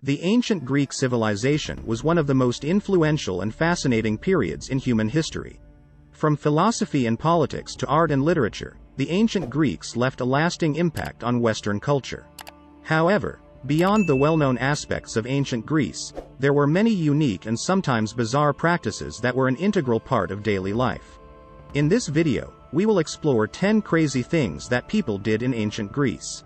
The ancient Greek civilization was one of the most influential and fascinating periods in human history. From philosophy and politics to art and literature, the ancient Greeks left a lasting impact on Western culture. However, beyond the well-known aspects of ancient Greece, there were many unique and sometimes bizarre practices that were an integral part of daily life. In this video, we will explore 10 crazy things that people did in ancient Greece.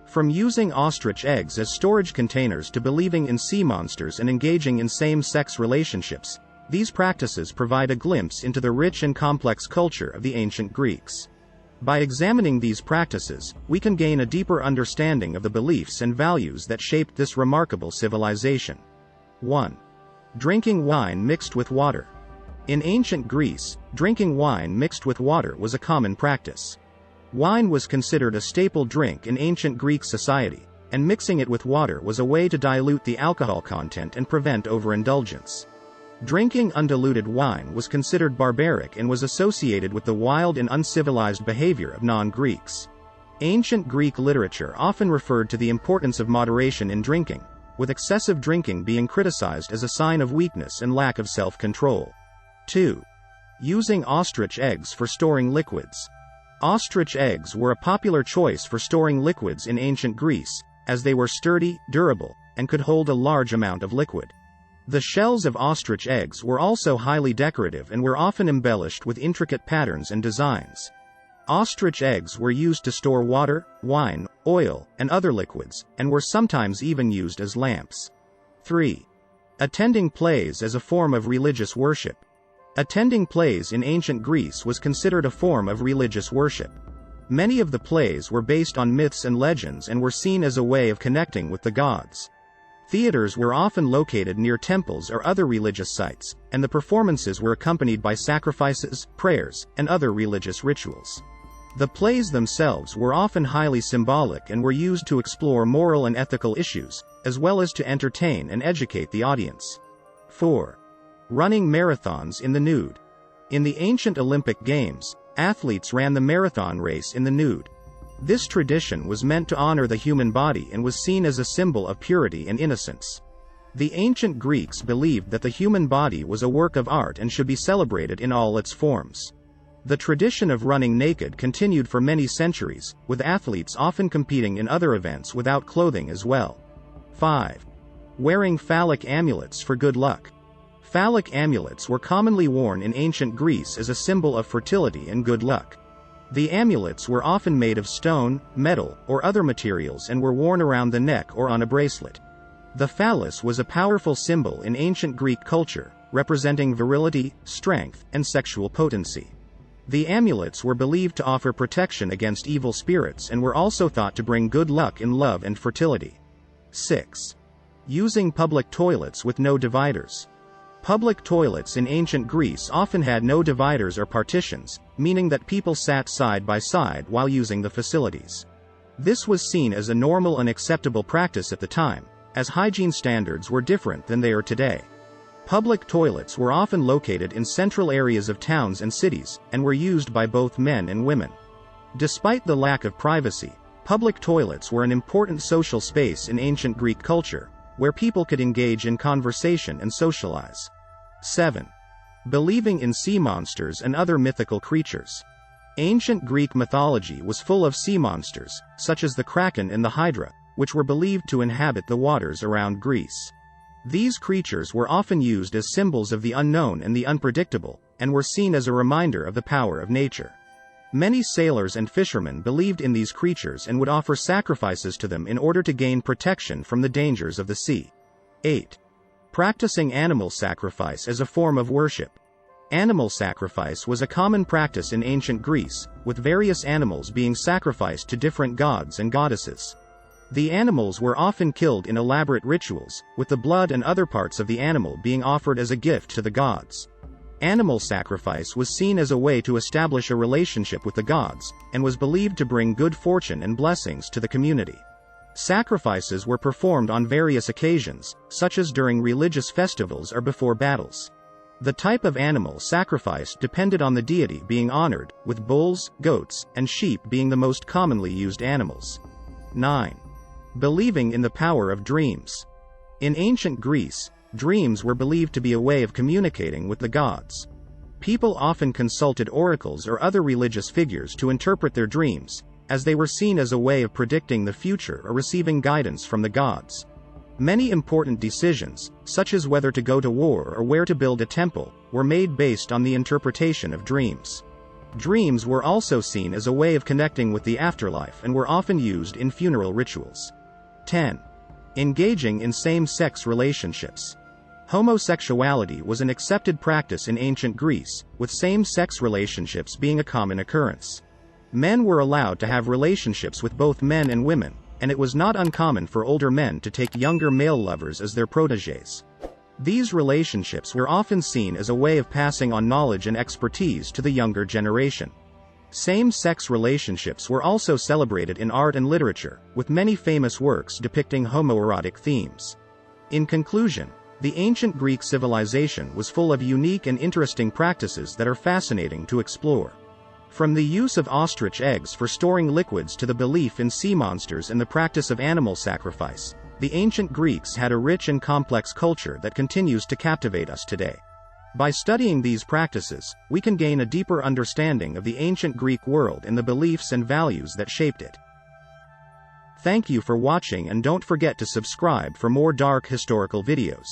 From using ostrich eggs as storage containers to believing in sea monsters and engaging in same-sex relationships, these practices provide a glimpse into the rich and complex culture of the ancient Greeks. By examining these practices, we can gain a deeper understanding of the beliefs and values that shaped this remarkable civilization. 1. Drinking wine mixed with water. In ancient Greece, drinking wine mixed with water was a common practice. Wine was considered a staple drink in ancient Greek society, and mixing it with water was a way to dilute the alcohol content and prevent overindulgence. Drinking undiluted wine was considered barbaric and was associated with the wild and uncivilized behavior of non-Greeks. Ancient Greek literature often referred to the importance of moderation in drinking, with excessive drinking being criticized as a sign of weakness and lack of self-control. 2. Using ostrich eggs for storing liquids. Ostrich eggs were a popular choice for storing liquids in ancient Greece, as they were sturdy, durable, and could hold a large amount of liquid. The shells of ostrich eggs were also highly decorative and were often embellished with intricate patterns and designs. Ostrich eggs were used to store water, wine, oil, and other liquids, and were sometimes even used as lamps. 3. Attending plays as a form of religious worship. Attending plays in ancient Greece was considered a form of religious worship. Many of the plays were based on myths and legends and were seen as a way of connecting with the gods. Theaters were often located near temples or other religious sites, and the performances were accompanied by sacrifices, prayers, and other religious rituals. The plays themselves were often highly symbolic and were used to explore moral and ethical issues, as well as to entertain and educate the audience. 4. Running marathons in the nude. In the ancient Olympic Games, athletes ran the marathon race in the nude. This tradition was meant to honor the human body and was seen as a symbol of purity and innocence. The ancient Greeks believed that the human body was a work of art and should be celebrated in all its forms. The tradition of running naked continued for many centuries, with athletes often competing in other events without clothing as well. 5. Wearing phallic amulets for good luck. Phallic amulets were commonly worn in ancient Greece as a symbol of fertility and good luck. The amulets were often made of stone, metal, or other materials and were worn around the neck or on a bracelet. The phallus was a powerful symbol in ancient Greek culture, representing virility, strength, and sexual potency. The amulets were believed to offer protection against evil spirits and were also thought to bring good luck in love and fertility. 6. Using public toilets with no dividers. Public toilets in ancient Greece often had no dividers or partitions, meaning that people sat side by side while using the facilities. This was seen as a normal and acceptable practice at the time, as hygiene standards were different than they are today. Public toilets were often located in central areas of towns and cities, and were used by both men and women. Despite the lack of privacy, public toilets were an important social space in ancient Greek culture, where people could engage in conversation and socialize. 7. Believing in sea monsters and other mythical creatures. Ancient Greek mythology was full of sea monsters, such as the Kraken and the Hydra, which were believed to inhabit the waters around Greece. These creatures were often used as symbols of the unknown and the unpredictable, and were seen as a reminder of the power of nature. Many sailors and fishermen believed in these creatures and would offer sacrifices to them in order to gain protection from the dangers of the sea. 8. Practicing animal sacrifice as a form of worship. Animal sacrifice was a common practice in ancient Greece, with various animals being sacrificed to different gods and goddesses. The animals were often killed in elaborate rituals, with the blood and other parts of the animal being offered as a gift to the gods. Animal sacrifice was seen as a way to establish a relationship with the gods, and was believed to bring good fortune and blessings to the community. Sacrifices were performed on various occasions, such as during religious festivals or before battles. The type of animal sacrificed depended on the deity being honored, with bulls, goats, and sheep being the most commonly used animals. 9. Believing in the power of dreams. In ancient Greece, dreams were believed to be a way of communicating with the gods. People often consulted oracles or other religious figures to interpret their dreams, as they were seen as a way of predicting the future or receiving guidance from the gods. Many important decisions, such as whether to go to war or where to build a temple, were made based on the interpretation of dreams. Dreams were also seen as a way of connecting with the afterlife and were often used in funeral rituals. 10. Engaging in same-sex relationships. Homosexuality was an accepted practice in ancient Greece, with same-sex relationships being a common occurrence. Men were allowed to have relationships with both men and women, and it was not uncommon for older men to take younger male lovers as their protégés. These relationships were often seen as a way of passing on knowledge and expertise to the younger generation. Same-sex relationships were also celebrated in art and literature, with many famous works depicting homoerotic themes. In conclusion, the ancient Greek civilization was full of unique and interesting practices that are fascinating to explore. From the use of ostrich eggs for storing liquids to the belief in sea monsters and the practice of animal sacrifice, the ancient Greeks had a rich and complex culture that continues to captivate us today. By studying these practices, we can gain a deeper understanding of the ancient Greek world and the beliefs and values that shaped it. Thank you for watching, and don't forget to subscribe for more dark historical videos.